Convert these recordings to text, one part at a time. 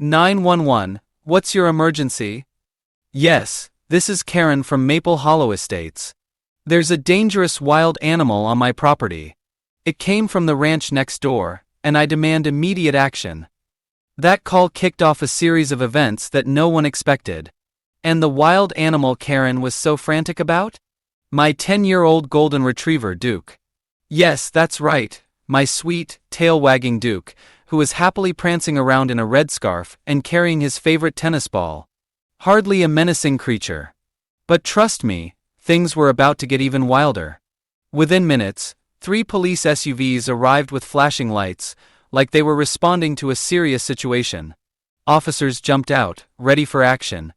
911, what's your emergency? Yes, this is Karen from Maple Hollow Estates. There's a dangerous wild animal on my property. It came from the ranch next door, and I demand immediate action. That call kicked off a series of events that no one expected. And the wild animal Karen was so frantic about? My 10-year-old golden retriever Duke. Yes, that's right, my sweet, tail-wagging Duke, who was happily prancing around in a red scarf and carrying his favorite tennis ball. Hardly a menacing creature. But trust me, things were about to get even wilder. Within minutes, 3 police SUVs arrived with flashing lights, like they were responding to a serious situation. Officers jumped out, ready for action,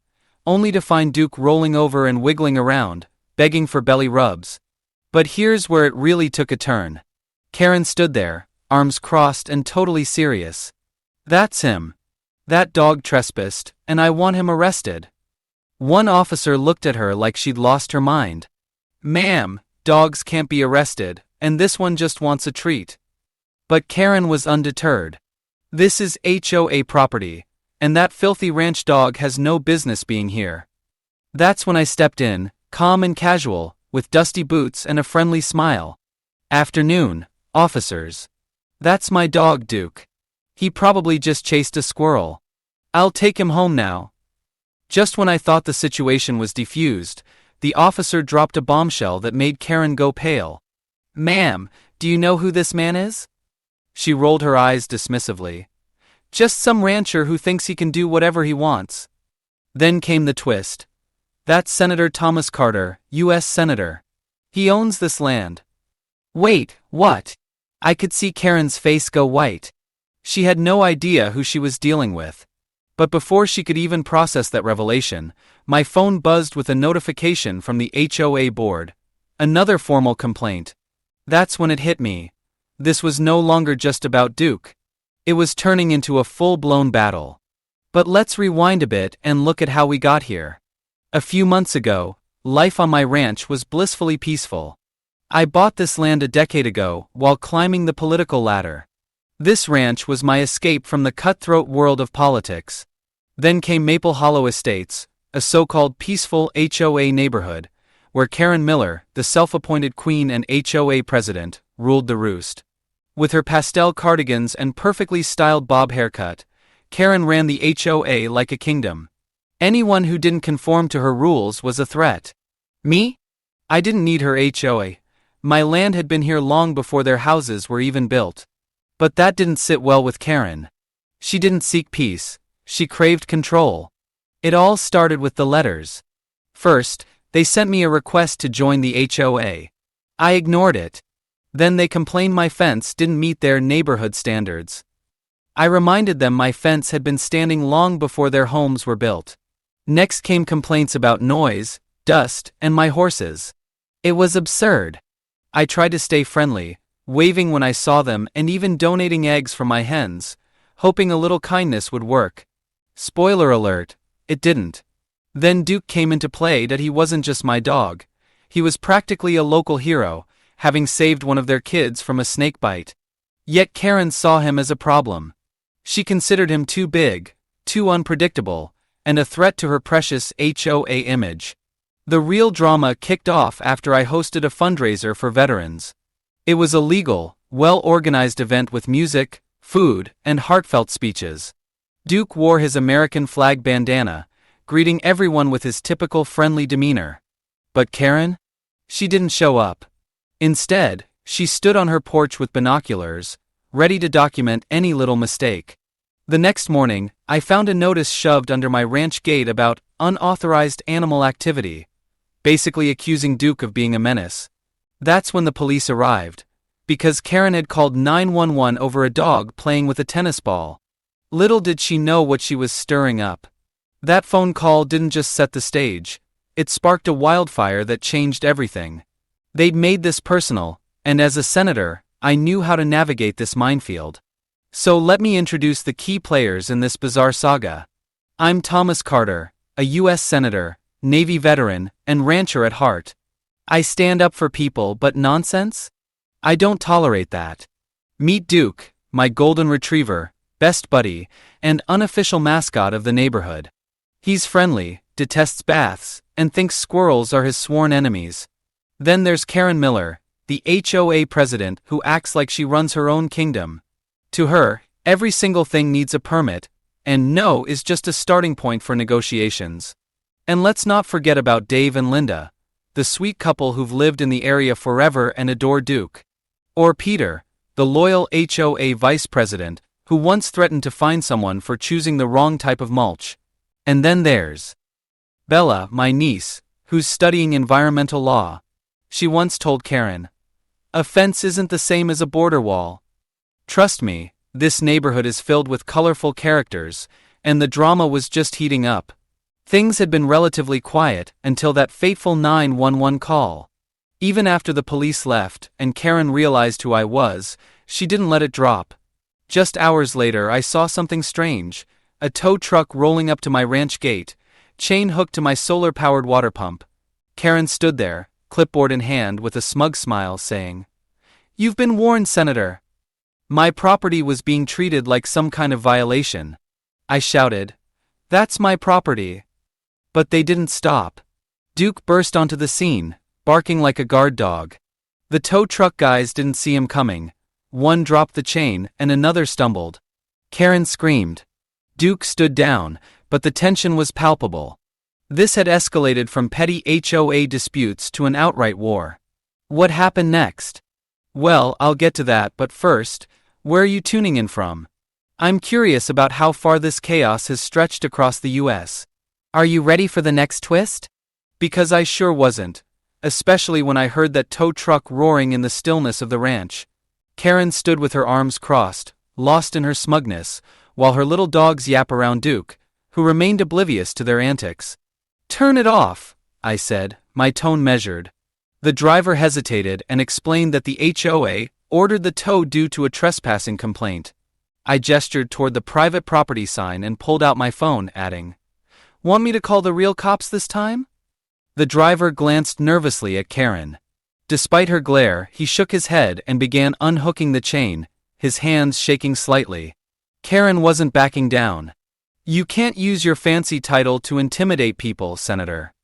only to find Duke rolling over and wiggling around, begging for belly rubs. But here's where it really took a turn. Karen stood there, arms crossed and totally serious. That's him. That dog trespassed, and I want him arrested. One officer looked at her like she'd lost her mind. Ma'am, dogs can't be arrested, and this one just wants a treat. But Karen was undeterred. This is HOA property, and that filthy ranch dog has no business being here. That's when I stepped in, calm and casual, with dusty boots and a friendly smile. Afternoon, officers. That's my dog Duke. He probably just chased a squirrel. I'll take him home now. Just when I thought the situation was defused, the officer dropped a bombshell that made Karen go pale. Ma'am, do you know who this man is? She rolled her eyes dismissively. Just some rancher who thinks he can do whatever he wants. Then came the twist. That's Senator Thomas Carter, U.S. Senator. He owns this land. Wait, what? I could see Karen's face go white. She had no idea who she was dealing with. But before she could even process that revelation, my phone buzzed with a notification from the HOA board. Another formal complaint. That's when it hit me. This was no longer just about Duke. It was turning into a full-blown battle. But let's rewind a bit and look at how we got here. A few months ago, life on my ranch was blissfully peaceful. I bought this land a decade ago while climbing the political ladder. This ranch was my escape from the cutthroat world of politics. Then came Maple Hollow Estates, a so-called peaceful HOA neighborhood, where Karen Miller, the self-appointed queen and HOA president, ruled the roost. With her pastel cardigans and perfectly styled bob haircut, Karen ran the HOA like a kingdom. Anyone who didn't conform to her rules was a threat. Me? I didn't need her HOA. My land had been here long before their houses were even built. But that didn't sit well with Karen. She didn't seek peace, she craved control. It all started with the letters. First, they sent me a request to join the HOA. I ignored it. Then they complained my fence didn't meet their neighborhood standards. I reminded them my fence had been standing long before their homes were built. Next came complaints about noise, dust, and my horses. It was absurd. I tried to stay friendly, waving when I saw them and even donating eggs from my hens, hoping a little kindness would work. Spoiler alert, it didn't. Then Duke came into play that he wasn't just my dog. He was practically a local hero, having saved one of their kids from a snake bite. Yet Karen saw him as a problem. She considered him too big, too unpredictable, and a threat to her precious HOA image. The real drama kicked off after I hosted a fundraiser for veterans. It was a legal, well-organized event with music, food, and heartfelt speeches. Duke wore his American flag bandana, greeting everyone with his typical friendly demeanor. But Karen? She didn't show up. Instead, she stood on her porch with binoculars, ready to document any little mistake. The next morning, I found a notice shoved under my ranch gate about unauthorized animal activity, basically accusing Duke of being a menace. That's when the police arrived, because Karen had called 911 over a dog playing with a tennis ball. Little did she know what she was stirring up. That phone call didn't just set the stage, it sparked a wildfire that changed everything. They'd made this personal, and as a senator, I knew how to navigate this minefield. So let me introduce the key players in this bizarre saga. I'm Thomas Carter, a U.S. Senator, Navy veteran, and rancher at heart. I stand up for people, but nonsense? I don't tolerate that. Meet Duke, my golden retriever, best buddy, and unofficial mascot of the neighborhood. He's friendly, detests baths, and thinks squirrels are his sworn enemies. Then there's Karen Miller, the HOA president who acts like she runs her own kingdom. To her, every single thing needs a permit, and no is just a starting point for negotiations. And let's not forget about Dave and Linda, the sweet couple who've lived in the area forever and adore Duke. Or Peter, the loyal HOA vice president, who once threatened to fine someone for choosing the wrong type of mulch. And then there's Bella, my niece, who's studying environmental law. She once told Karen, "A fence isn't the same as a border wall." Trust me, this neighborhood is filled with colorful characters, and the drama was just heating up. Things had been relatively quiet until that fateful 911 call. Even after the police left and Karen realized who I was, she didn't let it drop. Just hours later I saw something strange, a tow truck rolling up to my ranch gate, chain hooked to my solar-powered water pump. Karen stood there, clipboard in hand with a smug smile saying, "You've been warned, Senator." My property was being treated like some kind of violation. I shouted, "That's my property." But they didn't stop. Duke burst onto the scene, barking like a guard dog. The tow truck guys didn't see him coming. One dropped the chain and another stumbled. Karen screamed. Duke stood down, but the tension was palpable. This had escalated from petty HOA disputes to an outright war. What happened next? Well, I'll get to that, but first, where are you tuning in from? I'm curious about how far this chaos has stretched across the US. Are you ready for the next twist? Because I sure wasn't, especially when I heard that tow truck roaring in the stillness of the ranch. Karen stood with her arms crossed, lost in her smugness, while her little dogs yap around Duke, who remained oblivious to their antics. "Turn it off," I said, my tone measured. The driver hesitated and explained that the HOA ordered the tow due to a trespassing complaint. I gestured toward the private property sign and pulled out my phone, adding, "Want me to call the real cops this time?" The driver glanced nervously at Karen. Despite her glare, he shook his head and began unhooking the chain, his hands shaking slightly. Karen wasn't backing down. "You can't use your fancy title to intimidate people, Senator.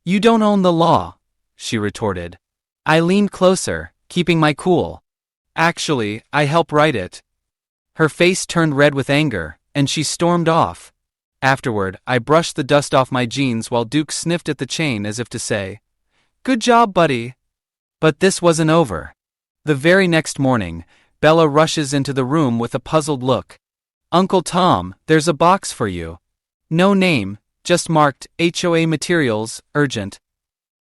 You don't own the law," she retorted. I leaned closer, keeping my cool. "Actually, I help write it." Her face turned red with anger, and she stormed off. Afterward, I brushed the dust off my jeans while Duke sniffed at the chain as if to say, "Good job, buddy." But this wasn't over. The very next morning, Bella rushes into the room with a puzzled look. "Uncle Tom, there's a box for you. No name, just marked HOA materials, urgent."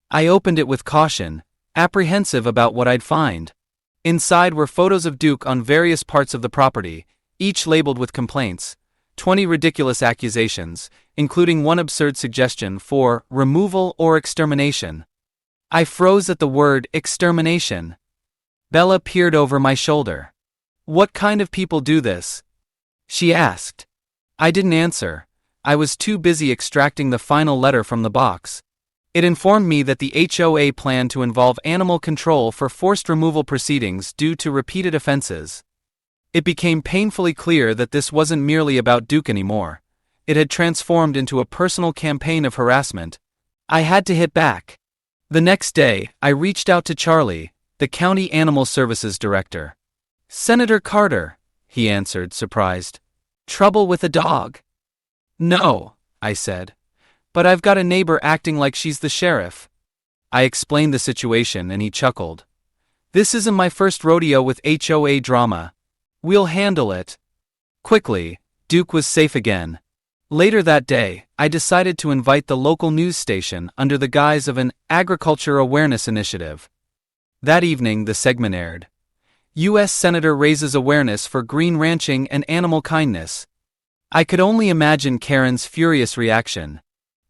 I opened it with caution, apprehensive about what I'd find. Inside were photos of Duke on various parts of the property, each labeled with complaints, 20 ridiculous accusations, including one absurd suggestion for removal or extermination. I froze at the word extermination. Bella peered over my shoulder. "What kind of people do this?" she asked. I didn't answer. I was too busy extracting the final letter from the box. It informed me that the HOA planned to involve animal control for forced removal proceedings due to repeated offenses. It became painfully clear that this wasn't merely about Duke anymore. It had transformed into a personal campaign of harassment. I had to hit back. The next day, I reached out to Charlie, the county animal services director. "Senator Carter," he answered, surprised. "Trouble with a dog?" "No," I said. "But I've got a neighbor acting like she's the sheriff." I explained the situation and he chuckled. "This isn't my first rodeo with HOA drama. We'll handle it." Quickly, Duke was safe again. Later that day, I decided to invite the local news station under the guise of an agriculture awareness initiative. That evening, the segment aired. U.S. Senator raises awareness for green ranching and animal kindness. I could only imagine Karen's furious reaction.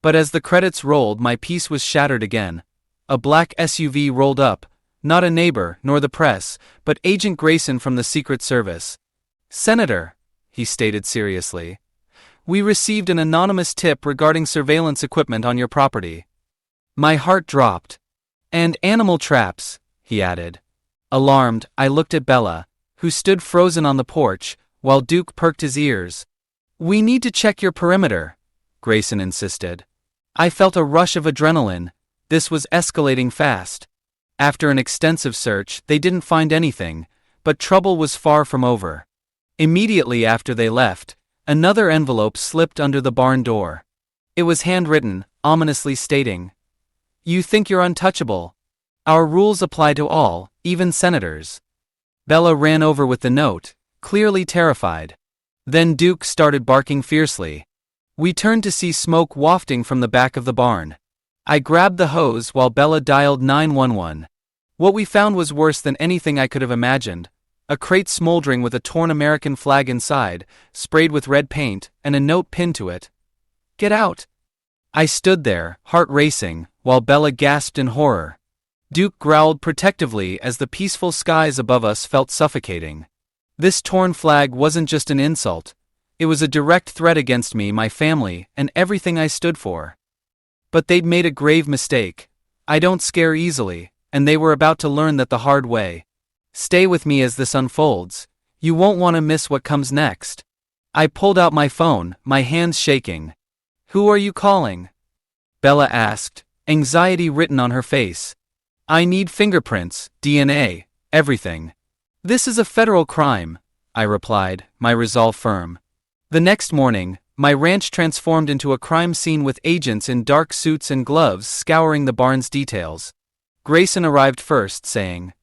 But as the credits rolled, my peace was shattered again. A black SUV rolled up, not a neighbor nor the press, but Agent Grayson from the Secret Service. "Senator," he stated seriously, "we received an anonymous tip regarding surveillance equipment on your property." My heart dropped. "And animal traps," he added. Alarmed, I looked at Bella, who stood frozen on the porch, while Duke perked his ears. "We need to check your perimeter," Grayson insisted. I felt a rush of adrenaline. This was escalating fast. After an extensive search, they didn't find anything, but trouble was far from over. Immediately after they left, another envelope slipped under the barn door. It was handwritten, ominously stating, "You think you're untouchable? Our rules apply to all, even senators." Bella ran over with the note, clearly terrified. Then Duke started barking fiercely. We turned to see smoke wafting from the back of the barn. I grabbed the hose while Bella dialed 911. What we found was worse than anything I could have imagined. A crate smoldering with a torn American flag inside, sprayed with red paint, and a note pinned to it. "Get out!" I stood there, heart racing, while Bella gasped in horror. Duke growled protectively as the peaceful skies above us felt suffocating. This torn flag wasn't just an insult. It was a direct threat against me, my family, and everything I stood for. But they'd made a grave mistake. I don't scare easily, and they were about to learn that the hard way. Stay with me as this unfolds. You won't want to miss what comes next. I pulled out my phone, my hands shaking. "Who are you calling?" Bella asked, anxiety written on her face. "I need fingerprints, DNA, everything." "This is a federal crime," I replied, my resolve firm. The next morning, my ranch transformed into a crime scene with agents in dark suits and gloves scouring the barn's details. Grayson arrived first, saying,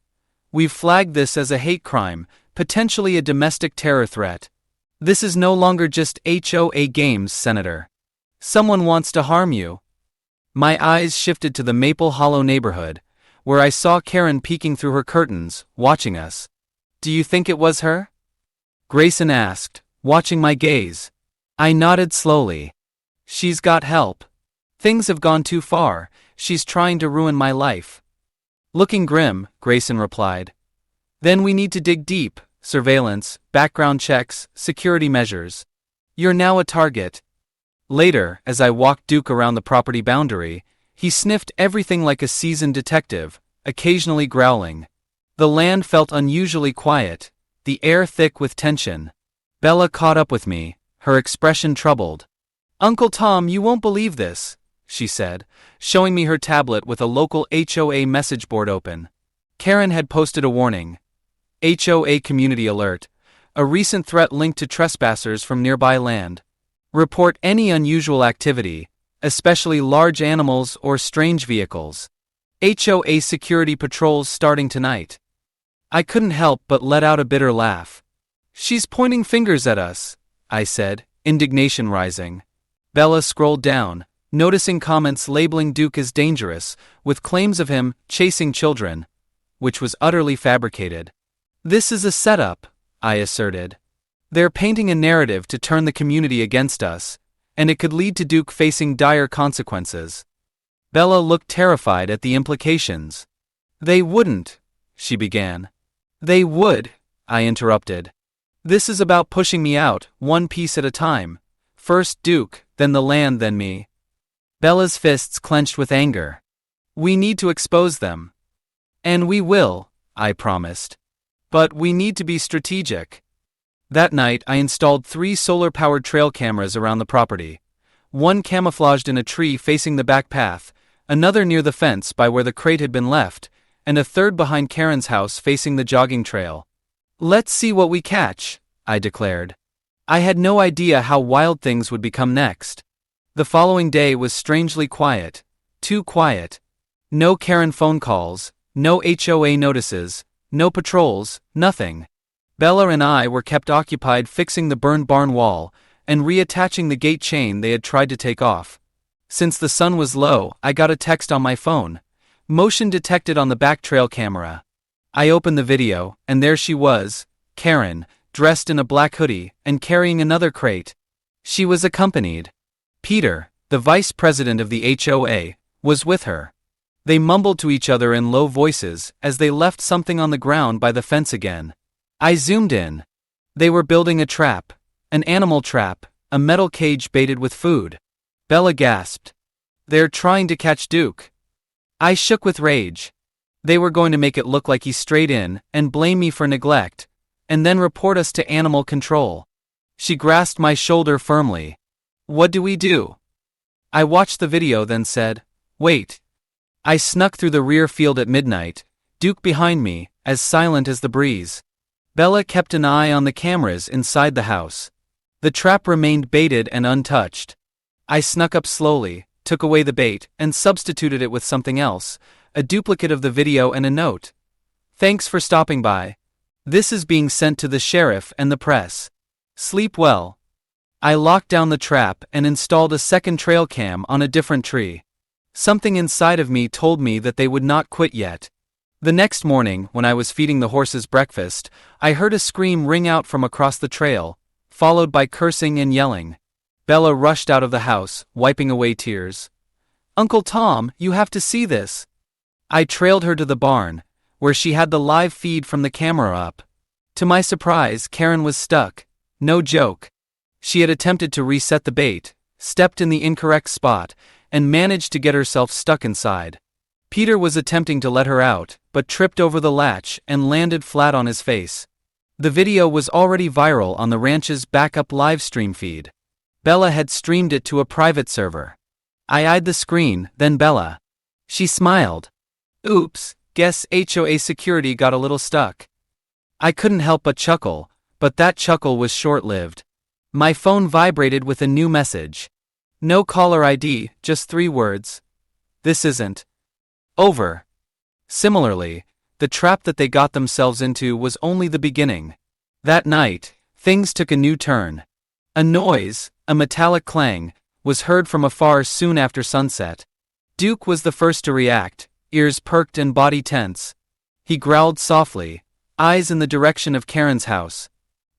"We've flagged this as a hate crime, potentially a domestic terror threat. This is no longer just HOA games, Senator. Someone wants to harm you." My eyes shifted to the Maple Hollow neighborhood, where I saw Karen peeking through her curtains, watching us. "Do you think it was her?" Grayson asked, watching my gaze. I nodded slowly. "She's got help. Things have gone too far. She's trying to ruin my life." "Looking grim," Grayson replied. "Then we need to dig deep. Surveillance, background checks, security measures. You're now a target." Later, as I walked Duke around the property boundary, he sniffed everything like a seasoned detective, occasionally growling. The land felt unusually quiet, the air thick with tension. Bella caught up with me, her expression troubled. "Uncle Tom, you won't believe this," she said, showing me her tablet with a local HOA message board open. Karen had posted a warning. HOA Community Alert. A recent threat linked to trespassers from nearby land. Report any unusual activity, especially large animals or strange vehicles. HOA security patrols starting tonight. I couldn't help but let out a bitter laugh. "She's pointing fingers at us," I said, indignation rising. Bella scrolled down, noticing comments labeling Duke as dangerous, with claims of him chasing children, which was utterly fabricated. "This is a setup," I asserted. "They're painting a narrative to turn the community against us, and it could lead to Duke facing dire consequences." Bella looked terrified at the implications. "They wouldn't," she began. "They would," I interrupted. "This is about pushing me out, one piece at a time. First Duke, then the land, then me." Bella's fists clenched with anger. "We need to expose them." "And we will," I promised. "But we need to be strategic." That night I installed 3 solar-powered trail cameras around the property. One camouflaged in a tree facing the back path, another near the fence by where the crate had been left, and a third behind Karen's house facing the jogging trail. "Let's see what we catch," I declared. I had no idea how wild things would become next. The following day was strangely quiet. Too quiet. No Karen phone calls, no HOA notices, no patrols, nothing. Bella and I were kept occupied fixing the burned barn wall and reattaching the gate chain they had tried to take off. Since the sun was low, I got a text on my phone. Motion detected on the back trail camera. I opened the video, and there she was, Karen, dressed in a black hoodie and carrying another crate. She was accompanied. Peter, the vice president of the HOA, was with her. They mumbled to each other in low voices as they left something on the ground by the fence again. I zoomed in. They were building a trap, an animal trap, a metal cage baited with food. Bella gasped. "They're trying to catch Duke." I shook with rage. They were going to make it look like he strayed in and blame me for neglect. and then report us to animal control. She grasped my shoulder firmly. What do we do? I watched the video, then said, wait. I snuck through the rear field at midnight, Duke behind me, as silent as the breeze. Bella kept an eye on the cameras inside the house. The trap remained baited and untouched. I snuck up slowly, took away the bait, and substituted it with something else, a duplicate of the video and a note. Thanks for stopping by. This is being sent to the sheriff and the press. Sleep well. I locked down the trap and installed a second trail cam on a different tree. Something inside of me told me that they would not quit yet. The next morning, when I was feeding the horses breakfast, I heard a scream ring out from across the trail, followed by cursing and yelling. Bella rushed out of the house, wiping away tears. Uncle Tom, you have to see this. I trailed her to the barn, where she had the live feed from the camera up. To my surprise, Karen was stuck. No joke. She had attempted to reset the bait, stepped in the incorrect spot, and managed to get herself stuck inside. Peter was attempting to let her out, but tripped over the latch and landed flat on his face. The video was already viral on the ranch's backup live stream feed. Bella had streamed it to a private server. I eyed the screen, then Bella. She smiled. Oops, guess HOA security got a little stuck. I couldn't help but chuckle, but that chuckle was short-lived. My phone vibrated with a new message. No caller ID, just 3 words. This isn't over. Similarly, the trap that they got themselves into was only the beginning. That night, things took a new turn. A noise, a metallic clang, was heard from afar soon after sunset. Duke was the first to react, ears perked and body tense. He growled softly, eyes in the direction of Karen's house.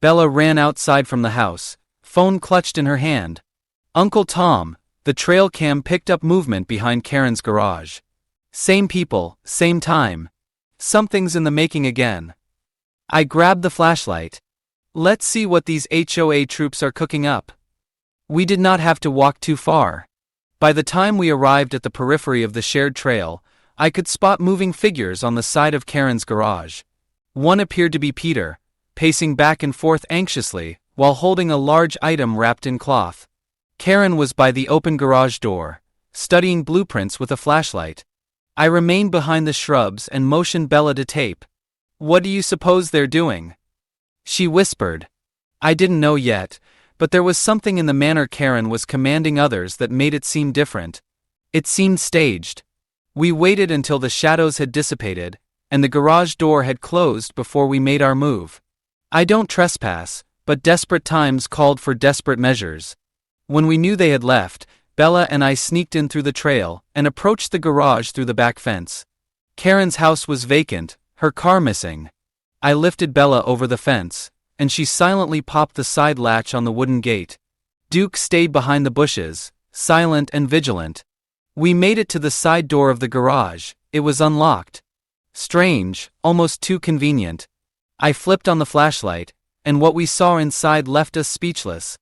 Bella ran outside from the house, phone clutched in her hand. Uncle Tom, the trail cam picked up movement behind Karen's garage. Same people, same time. Something's in the making again. I grabbed the flashlight. Let's see what these HOA troops are cooking up. We did not have to walk too far. By the time we arrived at the periphery of the shared trail, I could spot moving figures on the side of Karen's garage. One appeared to be Peter, pacing back and forth anxiously, while holding a large item wrapped in cloth. Karen was by the open garage door, studying blueprints with a flashlight. I remained behind the shrubs and motioned Bella to tape. What do you suppose they're doing? She whispered. I didn't know yet, but there was something in the manner Karen was commanding others that made it seem different. It seemed staged. We waited until the shadows had dissipated, and the garage door had closed before we made our move. I don't trespass, but desperate times called for desperate measures. When we knew they had left, Bella and I sneaked in through the trail and approached the garage through the back fence. Karen's house was vacant, her car missing. I lifted Bella over the fence, and she silently popped the side latch on the wooden gate. Duke stayed behind the bushes, silent and vigilant. We made it to the side door of the garage. It was unlocked. Strange, almost too convenient. I flipped on the flashlight, and what we saw inside left us speechless.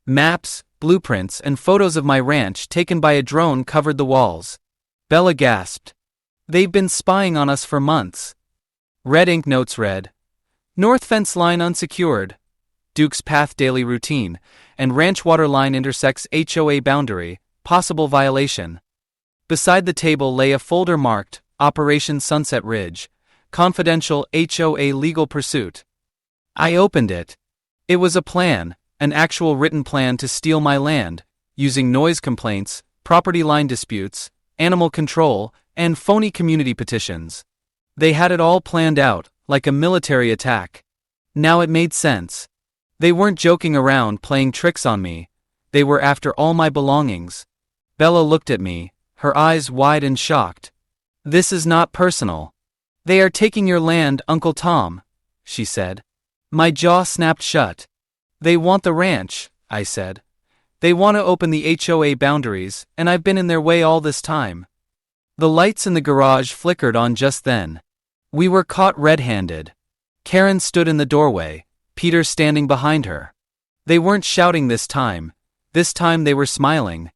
Maps, blueprints, and photos of my ranch taken by a drone covered the walls. Bella gasped. They've been spying on us for months. Red ink notes read, North fence line unsecured. Duke's path daily routine, and ranch water line intersects HOA boundary, possible violation. Beside the table lay a folder marked, Operation Sunset Ridge, confidential HOA legal pursuit. I opened it. It was a plan, an actual written plan to steal my land, using noise complaints, property line disputes, animal control, and phony community petitions. They had it all planned out, like a military attack. Now it made sense. They weren't joking around playing tricks on me. They were after all my belongings. Bella looked at me, her eyes wide and shocked. This is not personal. They are taking your land, Uncle Tom, she said. My jaw snapped shut. They want the ranch, I said. They want to open the HOA boundaries, and I've been in their way all this time. The lights in the garage flickered on just then. We were caught red-handed. Karen stood in the doorway, Peter standing behind her. They weren't shouting this time. This time they were smiling.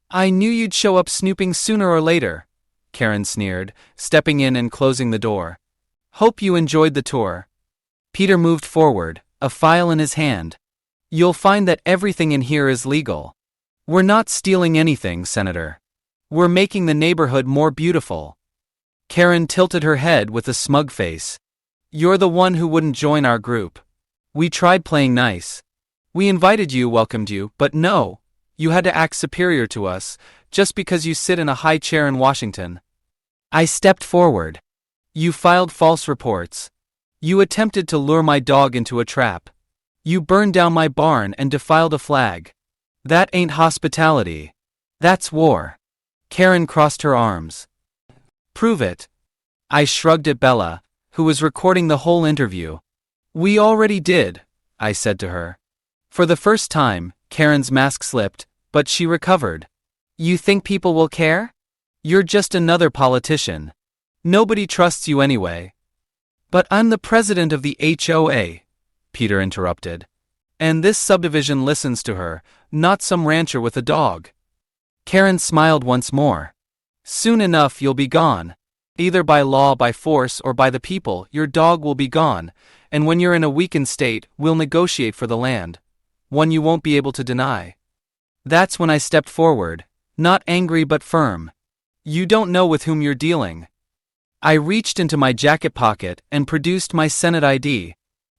I knew you'd show up snooping sooner or later, Karen sneered, stepping in and closing the door. Hope you enjoyed the tour. Peter moved forward, a file in his hand. You'll find that everything in here is legal. We're not stealing anything, Senator. We're making the neighborhood more beautiful. Karen tilted her head with a smug face. You're the one who wouldn't join our group. We tried playing nice. We invited you, welcomed you, but no, you had to act superior to us, just because you sit in a high chair in Washington. I stepped forward. You filed false reports. You attempted to lure my dog into a trap. You burned down my barn and defiled a flag. That ain't hospitality. That's war. Karen crossed her arms. Prove it. I shrugged at Bella, who was recording the whole interview. We already did, I said to her. For the first time, Karen's mask slipped, but she recovered. You think people will care? You're just another politician. Nobody trusts you anyway. But I'm the president of the HOA, Peter interrupted. And this subdivision listens to her, not some rancher with a dog. Karen smiled once more. Soon enough you'll be gone. Either by law, by force, or by the people, your dog will be gone, and when you're in a weakened state, we'll negotiate for the land. One you won't be able to deny. That's when I stepped forward, not angry but firm. You don't know with whom you're dealing. I reached into my jacket pocket and produced my Senate ID.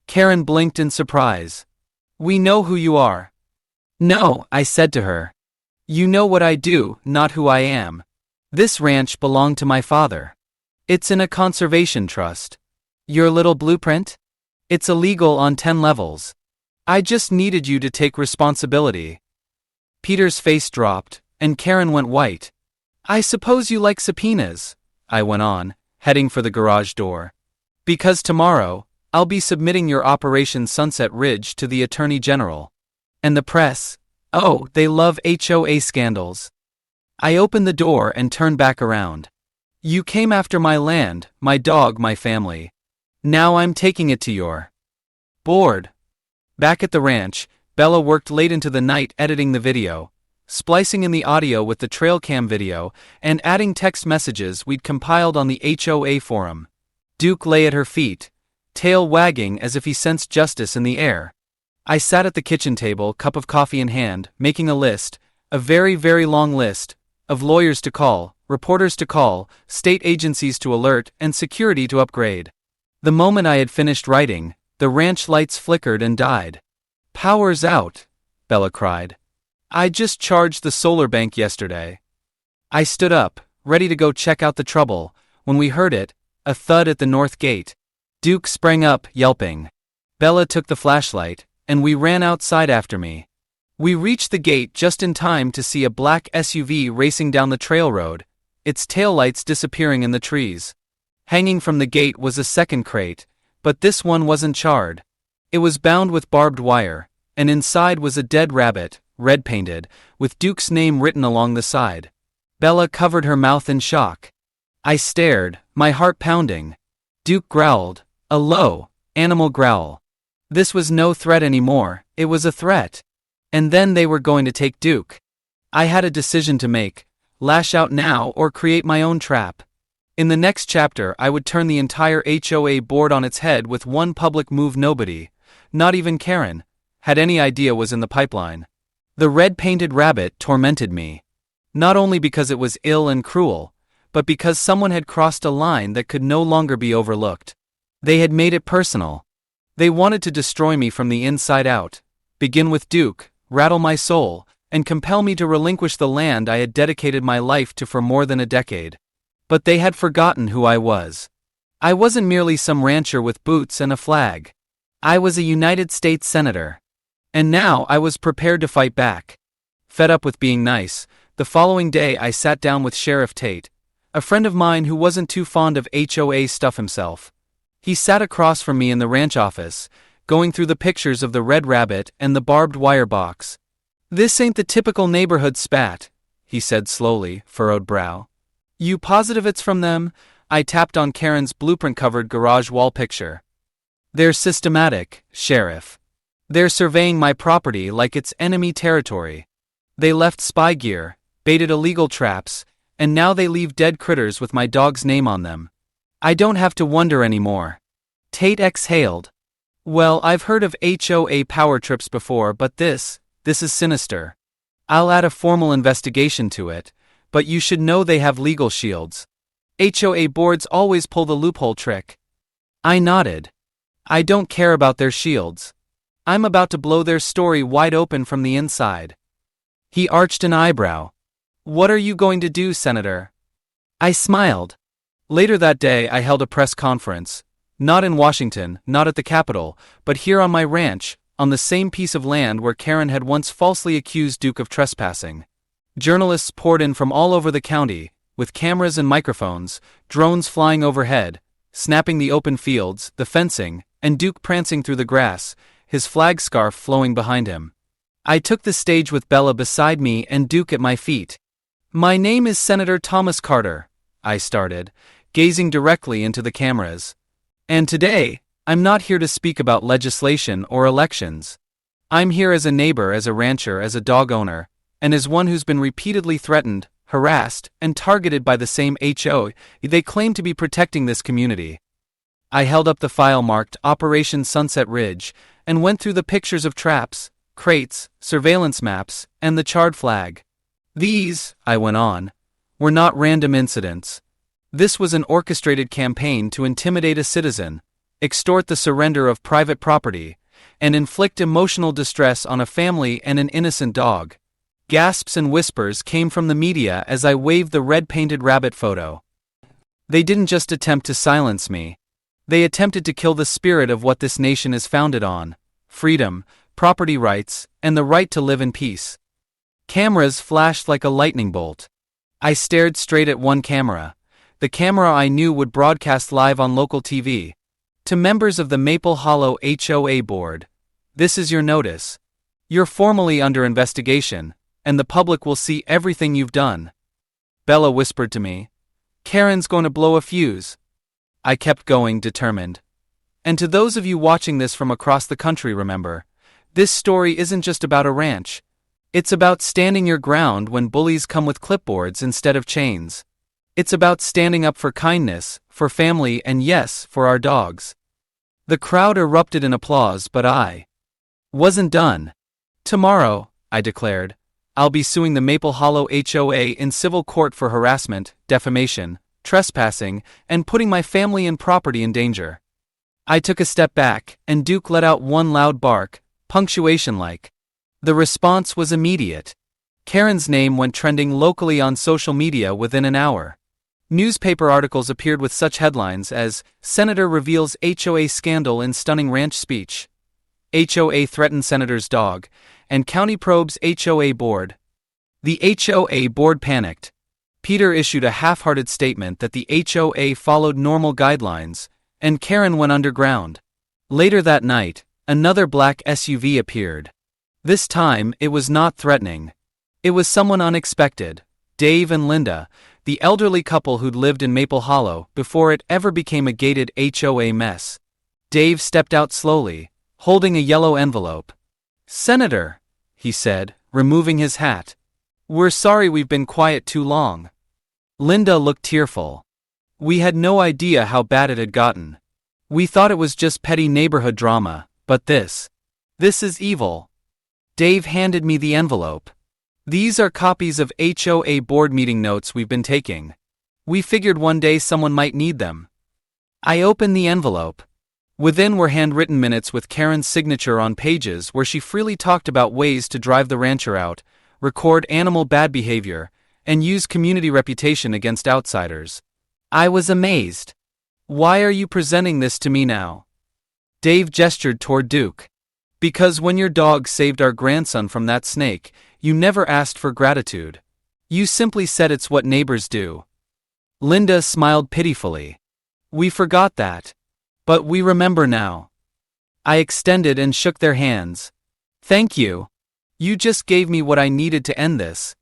Karen blinked in surprise. We know who you are. No, I said to her. You know what I do, not who I am. This ranch belonged to my father. It's in a conservation trust. Your little blueprint? It's illegal on 10 levels. I just needed you to take responsibility. Peter's face dropped, and Karen went white. I suppose you like subpoenas, I went on, heading for the garage door. Because tomorrow, I'll be submitting your Operation Sunset Ridge to the Attorney General. And the press, oh, they love HOA scandals. I opened the door and turned back around. You came after my land, my dog, my family. Now I'm taking it to your board. Back at the ranch, Bella worked late into the night editing the video, splicing in the audio with the trail cam video, and adding text messages we'd compiled on the HOA forum. Duke lay at her feet, tail wagging as if he sensed justice in the air. I sat at the kitchen table, cup of coffee in hand, making a list, a very, very long list, of lawyers to call, reporters to call, state agencies to alert, and security to upgrade. The moment I had finished writing, the ranch lights flickered and died. Power's out, Bella cried. I just charged the solar bank yesterday. I stood up, ready to go check out the trouble, when we heard it, a thud at the north gate. Duke sprang up, yelping. Bella took the flashlight, and we ran outside after me. We reached the gate just in time to see a black SUV racing down the trail road, its taillights disappearing in the trees. Hanging from the gate was a second crate, but this one wasn't charred. It was bound with barbed wire, and inside was a dead rabbit, red-painted, with Duke's name written along the side. Bella covered her mouth in shock. I stared, my heart pounding. Duke growled, a low, animal growl. This was no threat anymore, it was a threat. And then they were going to take Duke. I had a decision to make, lash out now or create my own trap. In the next chapter I would turn the entire HOA board on its head with one public move nobody, not even Karen, had any idea was in the pipeline. The red-painted rabbit tormented me. Not only because it was ill and cruel, but because someone had crossed a line that could no longer be overlooked. They had made it personal. They wanted to destroy me from the inside out, begin with Duke, rattle my soul, and compel me to relinquish the land I had dedicated my life to for more than a decade. But they had forgotten who I was. I wasn't merely some rancher with boots and a flag. I was a United States Senator. And now I was prepared to fight back. Fed up with being nice, the following day I sat down with Sheriff Tate, a friend of mine who wasn't too fond of HOA stuff himself. He sat across from me in the ranch office, going through the pictures of the red rabbit and the barbed wire box. This ain't the typical neighborhood spat, he said slowly, furrowed brow. You positive it's from them? I tapped on Karen's blueprint-covered garage wall picture. They're systematic, Sheriff. They're surveying my property like it's enemy territory. They left spy gear, baited illegal traps, and now they leave dead critters with my dog's name on them. I don't have to wonder anymore. Tate exhaled. Well, I've heard of HOA power trips before, but this is sinister. I'll add a formal investigation to it, but you should know they have legal shields. HOA boards always pull the loophole trick. I nodded. I don't care about their shields. I'm about to blow their story wide open from the inside. He arched an eyebrow. What are you going to do, Senator? I smiled. Later that day, I held a press conference. Not in Washington, not at the Capitol, but here on my ranch, on the same piece of land where Karen had once falsely accused Duke of trespassing. Journalists poured in from all over the county, with cameras and microphones, drones flying overhead, snapping the open fields, the fencing, and Duke prancing through the grass, his flag scarf flowing behind him. I took the stage with Bella beside me and Duke at my feet. My name is Senator Thomas Carter, I started, gazing directly into the cameras. And today, I'm not here to speak about legislation or elections. I'm here as a neighbor, as a rancher, as a dog owner, and as one who's been repeatedly threatened, harassed, and targeted by the same HOA. They claim to be protecting this community. I held up the file marked Operation Sunset Ridge and went through the pictures of traps, crates, surveillance maps, and the charred flag. These, I went on, were not random incidents. This was an orchestrated campaign to intimidate a citizen, extort the surrender of private property, and inflict emotional distress on a family and an innocent dog. Gasps and whispers came from the media as I waved the red-painted rabbit photo. They didn't just attempt to silence me. They attempted to kill the spirit of what this nation is founded on: freedom, property rights, and the right to live in peace. Cameras flashed like a lightning bolt. I stared straight at one camera, the camera I knew would broadcast live on local TV. To members of the Maple Hollow HOA board, this is your notice. You're formally under investigation, and the public will see everything you've done. Bella whispered to me, Karen's going to blow a fuse. I kept going, determined. And to those of you watching this from across the country, remember, this story isn't just about a ranch. It's about standing your ground when bullies come with clipboards instead of chains. It's about standing up for kindness, for family, and yes, for our dogs. The crowd erupted in applause, but I wasn't done. Tomorrow, I declared, I'll be suing the Maple Hollow HOA in civil court for harassment, defamation, trespassing, and putting my family and property in danger. I took a step back, and Duke let out one loud bark, punctuation-like. The response was immediate. Karen's name went trending locally on social media within an hour. Newspaper articles appeared with such headlines as, Senator reveals HOA scandal in stunning ranch speech, HOA threatened Senator's dog, and County probes HOA board. The HOA board panicked. Peter issued a half-hearted statement that the HOA followed normal guidelines, and Karen went underground. Later that night, another black SUV appeared. This time, it was not threatening. It was someone unexpected, Dave and Linda, the elderly couple who'd lived in Maple Hollow before it ever became a gated HOA mess. Dave stepped out slowly, holding a yellow envelope. Senator, he said, removing his hat. We're sorry we've been quiet too long. Linda looked tearful. We had no idea how bad it had gotten. We thought it was just petty neighborhood drama, but this is evil. Dave handed me the envelope. These are copies of HOA board meeting notes we've been taking. We figured one day someone might need them. I opened the envelope. Within were handwritten minutes with Karen's signature on pages where she freely talked about ways to drive the rancher out, record animal bad behavior, and use community reputation against outsiders. I was amazed. Why are you presenting this to me now? Dave gestured toward Duke. Because when your dog saved our grandson from that snake, you never asked for gratitude. You simply said it's what neighbors do. Linda smiled pitifully. We forgot that. But we remember now. I extended and shook their hands. Thank you. You just gave me what I needed to end this.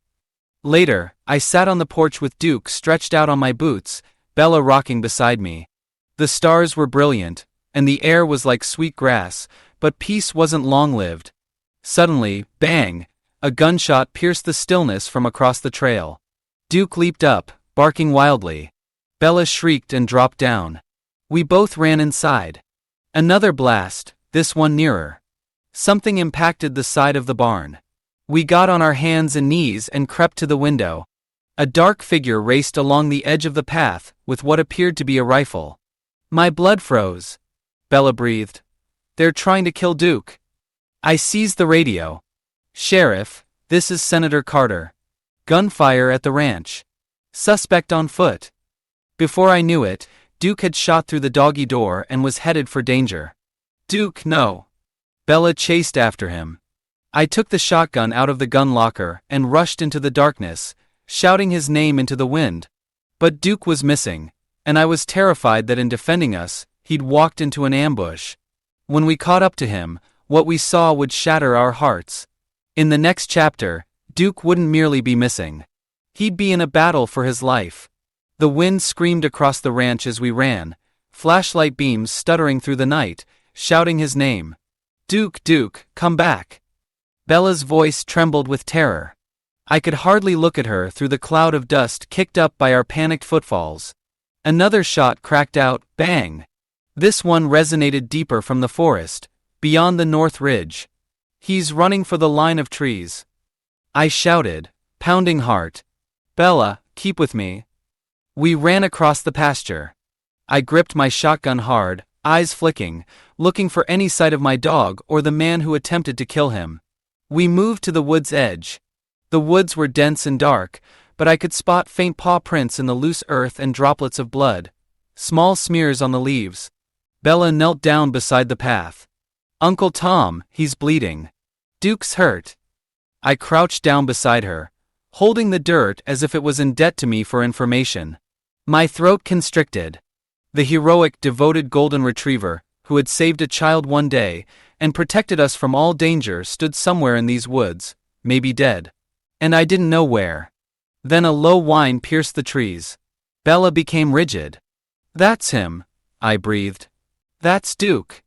Later, I sat on the porch with Duke stretched out on my boots, Bella rocking beside me. The stars were brilliant, and the air was like sweet grass, but peace wasn't long-lived. Suddenly, bang! A gunshot pierced the stillness from across the trail. Duke leaped up, barking wildly. Bella shrieked and dropped down. We both ran inside. Another blast, this one nearer. Something impacted the side of the barn. We got on our hands and knees and crept to the window. A dark figure raced along the edge of the path with what appeared to be a rifle. My blood froze. Bella breathed. They're trying to kill Duke. I seized the radio. Sheriff, this is Senator Carter. Gunfire at the ranch. Suspect on foot. Before I knew it, Duke had shot through the doggy door and was headed for danger. Duke, no. Bella chased after him. I took the shotgun out of the gun locker and rushed into the darkness, shouting his name into the wind. But Duke was missing, and I was terrified that in defending us, he'd walked into an ambush. When we caught up to him, what we saw would shatter our hearts. In the next chapter, Duke wouldn't merely be missing. He'd be in a battle for his life. The wind screamed across the ranch as we ran, flashlight beams stuttering through the night, shouting his name. Duke, Duke, come back. Bella's voice trembled with terror. I could hardly look at her through the cloud of dust kicked up by our panicked footfalls. Another shot cracked out, bang. This one resonated deeper from the forest, beyond the north ridge. He's running for the line of trees. I shouted, pounding heart. Bella, keep with me. We ran across the pasture. I gripped my shotgun hard, eyes flicking, looking for any sight of my dog or the man who attempted to kill him. We moved to the wood's edge. The woods were dense and dark, but I could spot faint paw prints in the loose earth and droplets of blood. Small smears on the leaves. Bella knelt down beside the path. Uncle Tom, he's bleeding. Duke's hurt. I crouched down beside her, holding the dirt as if it was in debt to me for information. My throat constricted. The heroic, devoted golden retriever, who had saved a child one day and protected us from all danger, stood somewhere in these woods, maybe dead. And I didn't know where. Then a low whine pierced the trees. Bella became rigid. That's him, I breathed. That's Duke.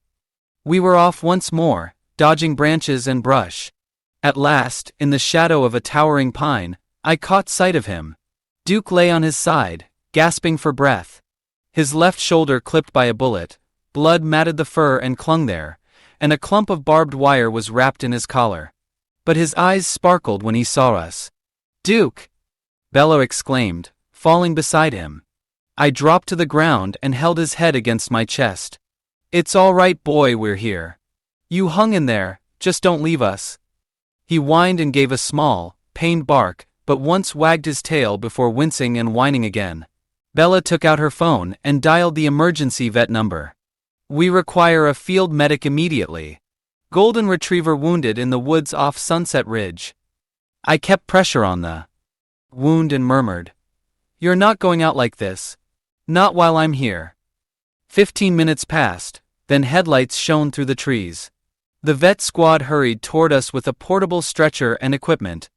We were off once more, dodging branches and brush. At last, in the shadow of a towering pine, I caught sight of him. Duke lay on his side, gasping for breath. His left shoulder clipped by a bullet, blood matted the fur and clung there, and a clump of barbed wire was wrapped in his collar. But his eyes sparkled when he saw us. Duke! Bella exclaimed, falling beside him. I dropped to the ground and held his head against my chest. It's all right, boy, we're here. You hung in there, just don't leave us. He whined and gave a small, pained bark, but once wagged his tail before wincing and whining again. Bella took out her phone and dialed the emergency vet number. We require a field medic immediately. Golden retriever wounded in the woods off Sunset Ridge. I kept pressure on the wound and murmured, You're not going out like this. Not while I'm here. 15 minutes passed, then headlights shone through the trees. The vet squad hurried toward us with a portable stretcher and equipment.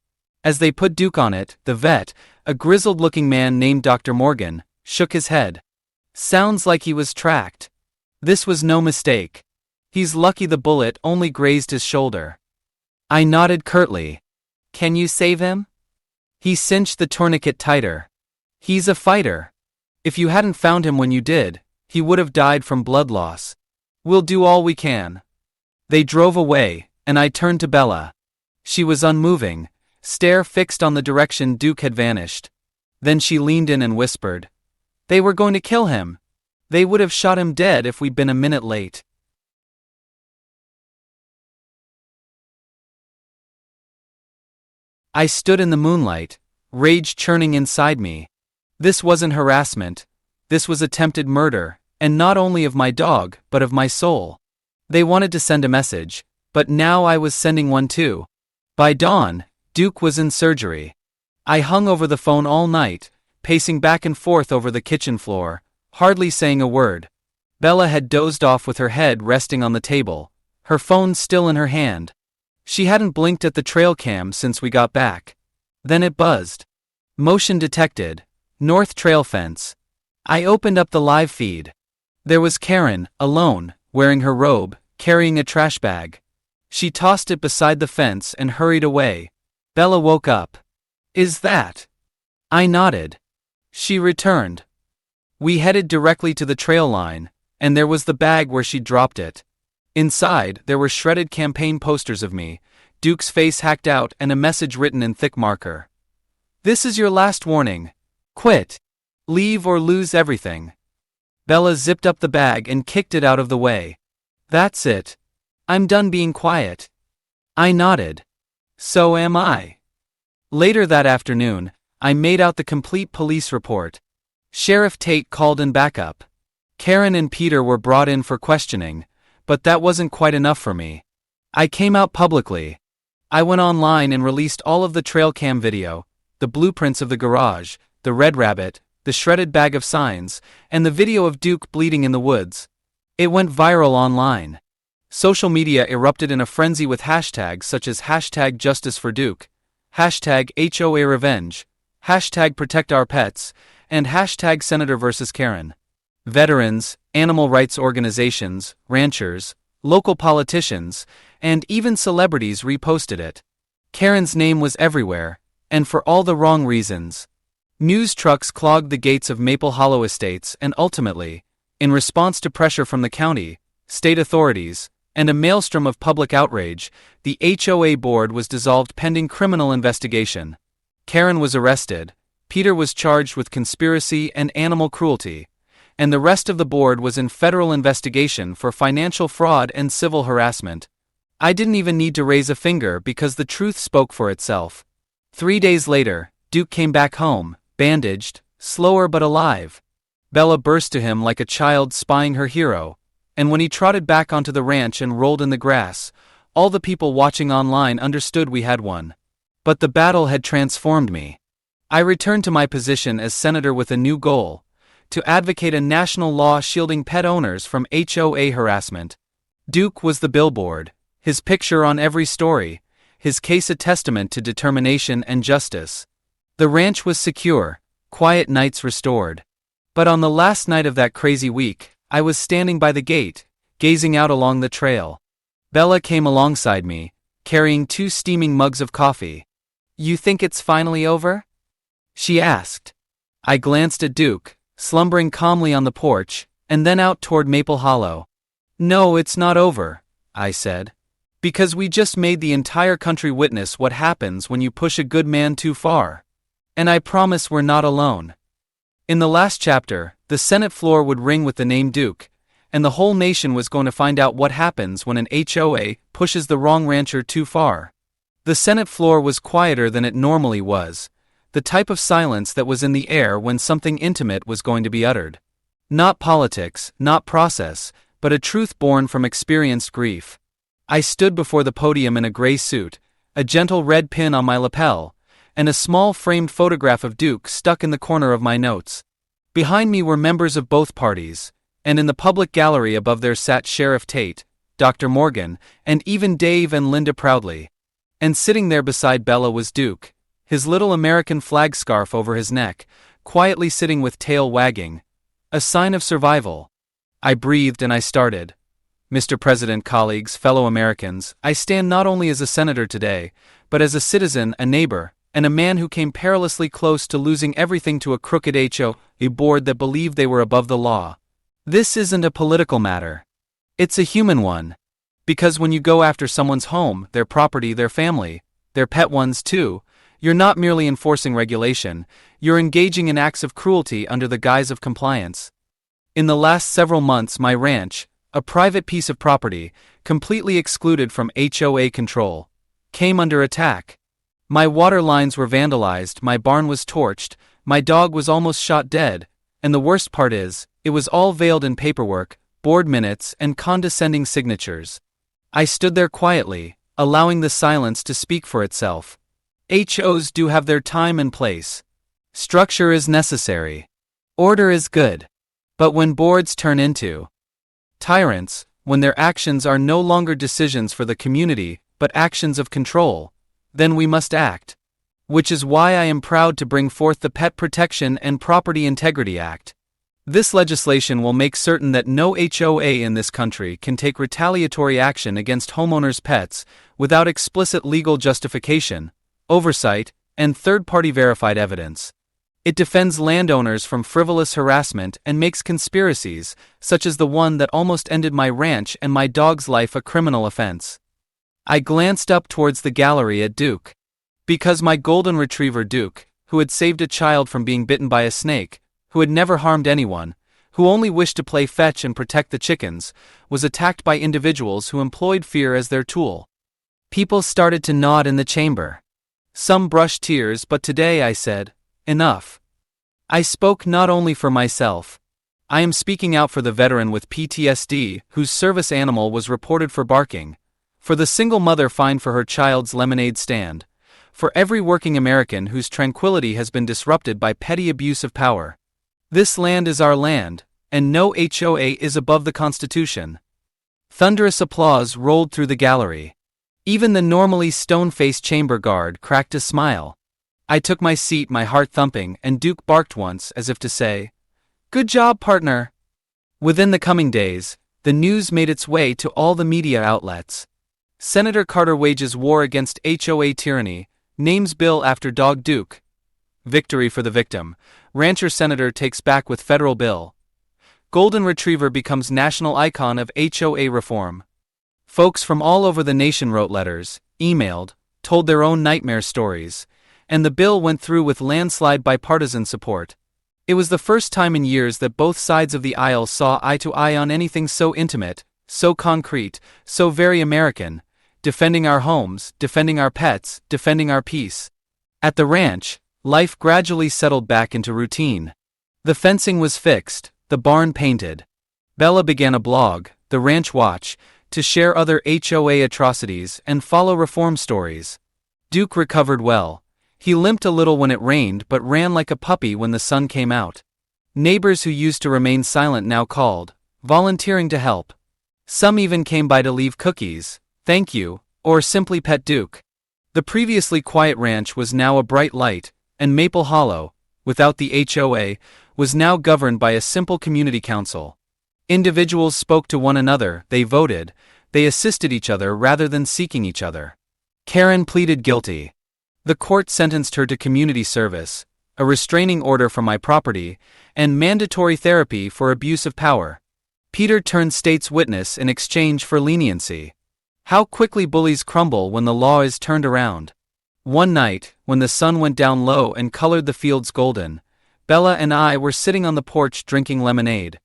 As they put Duke on it, the vet, a grizzled-looking man named Dr. Morgan, shook his head. Sounds like he was tracked. This was no mistake. He's lucky the bullet only grazed his shoulder. I nodded curtly. Can you save him? He cinched the tourniquet tighter. He's a fighter. If you hadn't found him when you did, he would have died from blood loss. We'll do all we can. They drove away, and I turned to Bella. She was unmoving, stare fixed on the direction Duke had vanished. Then she leaned in and whispered, They were going to kill him. They would have shot him dead if we'd been a minute late. I stood in the moonlight, rage churning inside me. This wasn't harassment. This was attempted murder, and not only of my dog, but of my soul. They wanted to send a message, but now I was sending one too. By dawn, Duke was in surgery. I hung over the phone all night, pacing back and forth over the kitchen floor, hardly saying a word. Bella had dozed off with her head resting on the table, her phone still in her hand. She hadn't blinked at the trail cam since we got back. Then it buzzed. Motion detected. North trail fence. I opened up the live feed. There was Karen, alone, wearing her robe, carrying a trash bag. She tossed it beside the fence and hurried away. Bella woke up. Is that? I nodded. She returned. We headed directly to the trail line, and there was the bag where she dropped it. Inside, there were shredded campaign posters of me, Duke's face hacked out, and a message written in thick marker. "This is your last warning. Quit. Leave or lose everything." Bella zipped up the bag and kicked it out of the way. "That's it. I'm done being quiet." I nodded. "So am I." Later that afternoon, I made out the complete police report. Sheriff Tate called in backup. Karen and Peter were brought in for questioning, but that wasn't quite enough for me. I came out publicly. I went online and released all of the trail cam video, the blueprints of the garage, the red rabbit, the shredded bag of signs, and the video of Duke bleeding in the woods. It went viral online. Social media erupted in a frenzy with hashtags such as hashtag Justice for Duke, hashtag HOA Revenge, hashtag Protect Our Pets, and hashtag Senator vs. Karen. Veterans, animal rights organizations, ranchers, local politicians, and even celebrities reposted it. Karen's name was everywhere, and for all the wrong reasons. News trucks clogged the gates of Maple Hollow Estates, and ultimately, in response to pressure from the county, state authorities, and a maelstrom of public outrage, the HOA board was dissolved pending criminal investigation. Karen was arrested, Peter was charged with conspiracy and animal cruelty, and the rest of the board was in federal investigation for financial fraud and civil harassment. I didn't even need to raise a finger because the truth spoke for itself. 3 days later, Duke came back home, bandaged, slower but alive. Bella burst to him like a child spying her hero, and when he trotted back onto the ranch and rolled in the grass, all the people watching online understood we had won. But the battle had transformed me. I returned to my position as senator with a new goal: to advocate a national law shielding pet owners from HOA harassment. Duke was the billboard, his picture on every story, his case a testament to determination and justice. The ranch was secure, quiet nights restored. But on the last night of that crazy week, I was standing by the gate, gazing out along the trail. Bella came alongside me, carrying 2 steaming mugs of coffee. "You think it's finally over?" she asked. I glanced at Duke, slumbering calmly on the porch, and then out toward Maple Hollow. "No, it's not over," I said. "Because we just made the entire country witness what happens when you push a good man too far. And I promise we're not alone." In the last chapter, the Senate floor would ring with the name Duke, and the whole nation was going to find out what happens when an HOA pushes the wrong rancher too far. The Senate floor was quieter than it normally was, the type of silence that was in the air when something intimate was going to be uttered. Not politics, not process, but a truth born from experienced grief. I stood before the podium in a gray suit, a gentle red pin on my lapel, and a small framed photograph of Duke stuck in the corner of my notes. Behind me were members of both parties, and in the public gallery above there sat Sheriff Tate, Dr. Morgan, and even Dave and Linda Proudly. And sitting there beside Bella was Duke, his little American flag scarf over his neck, quietly sitting with tail wagging. A sign of survival. I breathed and I started. "Mr. President, colleagues, fellow Americans, I stand not only as a senator today, but as a citizen, a neighbor, and a man who came perilously close to losing everything to a crooked HOA board that believed they were above the law. This isn't a political matter. It's a human one. Because when you go after someone's home, their property, their family, their pet ones too, you're not merely enforcing regulation, you're engaging in acts of cruelty under the guise of compliance. In the last several months, my ranch, a private piece of property, completely excluded from HOA control, came under attack. My water lines were vandalized, my barn was torched, my dog was almost shot dead, and the worst part is, it was all veiled in paperwork, board minutes, and condescending signatures. I stood there quietly, allowing the silence to speak for itself. HOAs do have their time and place. Structure is necessary. Order is good. But when boards turn into tyrants, when their actions are no longer decisions for the community, but actions of control, then we must act. Which is why I am proud to bring forth the Pet Protection and Property Integrity Act. This legislation will make certain that no HOA in this country can take retaliatory action against homeowners' pets without explicit legal justification, oversight, and third-party verified evidence. It defends landowners from frivolous harassment and makes conspiracies, such as the one that almost ended my ranch and my dog's life, a criminal offense. I glanced up towards the gallery at Duke. Because my golden retriever Duke, who had saved a child from being bitten by a snake, who had never harmed anyone, who only wished to play fetch and protect the chickens, was attacked by individuals who employed fear as their tool. People started to nod in the chamber. Some brushed tears, but today I said, enough. I spoke not only for myself. I am speaking out for the veteran with PTSD whose service animal was reported for barking, for the single mother fined for her child's lemonade stand, for every working American whose tranquility has been disrupted by petty abuse of power. This land is our land, and no HOA is above the Constitution. Thunderous applause rolled through the gallery. Even the normally stone-faced chamber guard cracked a smile. I took my seat, my heart thumping, and Duke barked once as if to say, "Good job, partner." Within the coming days, the news made its way to all the media outlets. Senator Carter wages war against HOA tyranny, names bill after dog Duke. Victory for the victim. Rancher senator takes back with federal bill. Golden retriever becomes national icon of HOA reform. Folks from all over the nation wrote letters, emailed, told their own nightmare stories, and the bill went through with landslide bipartisan support. It was the first time in years that both sides of the aisle saw eye to eye on anything so intimate, so concrete, so very American, defending our homes, defending our pets, defending our peace. At the ranch, life gradually settled back into routine. The fencing was fixed, the barn painted. Bella began a blog, The Ranch Watch, to share other HOA atrocities and follow reform stories. Duke recovered well. He limped a little when it rained but ran like a puppy when the sun came out. Neighbors who used to remain silent now called, volunteering to help. Some even came by to leave cookies, thank you, or simply pet Duke. The previously quiet ranch was now a bright light, and Maple Hollow, without the HOA, was now governed by a simple community council. Individuals spoke to one another, they voted, they assisted each other rather than seeking each other. Karen pleaded guilty. The court sentenced her to community service, a restraining order from my property, and mandatory therapy for abuse of power. Peter turned state's witness in exchange for leniency. How quickly bullies crumble when the law is turned around. One night, when the sun went down low and colored the fields golden, Bella and I were sitting on the porch drinking lemonade.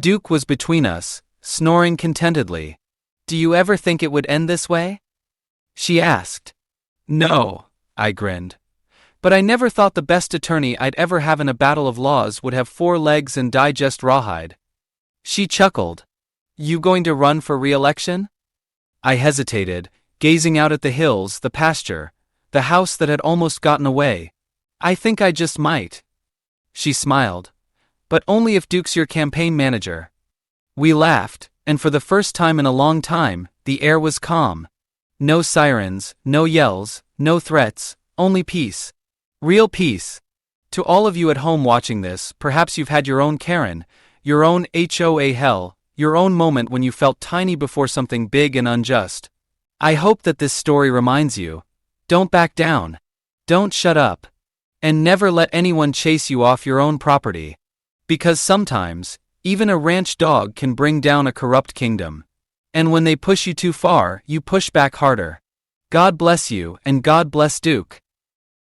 Duke was between us, snoring contentedly. "Do you ever think it would end this way?" she asked. "No," I grinned. "But I never thought the best attorney I'd ever have in a battle of laws would have 4 legs and digest rawhide." She chuckled. "You going to run for re-election?" I hesitated, gazing out at the hills, the pasture, the house that had almost gotten away. "I think I just might." She smiled. "But only if Duke's your campaign manager." We laughed, and for the first time in a long time, the air was calm. No sirens, no yells, no threats, only peace. Real peace. To all of you at home watching this, perhaps you've had your own Karen, your own HOA hell, your own moment when you felt tiny before something big and unjust. I hope that this story reminds you, don't back down. Don't shut up. And never let anyone chase you off your own property. Because sometimes, even a ranch dog can bring down a corrupt kingdom. And when they push you too far, you push back harder. God bless you, and God bless Duke.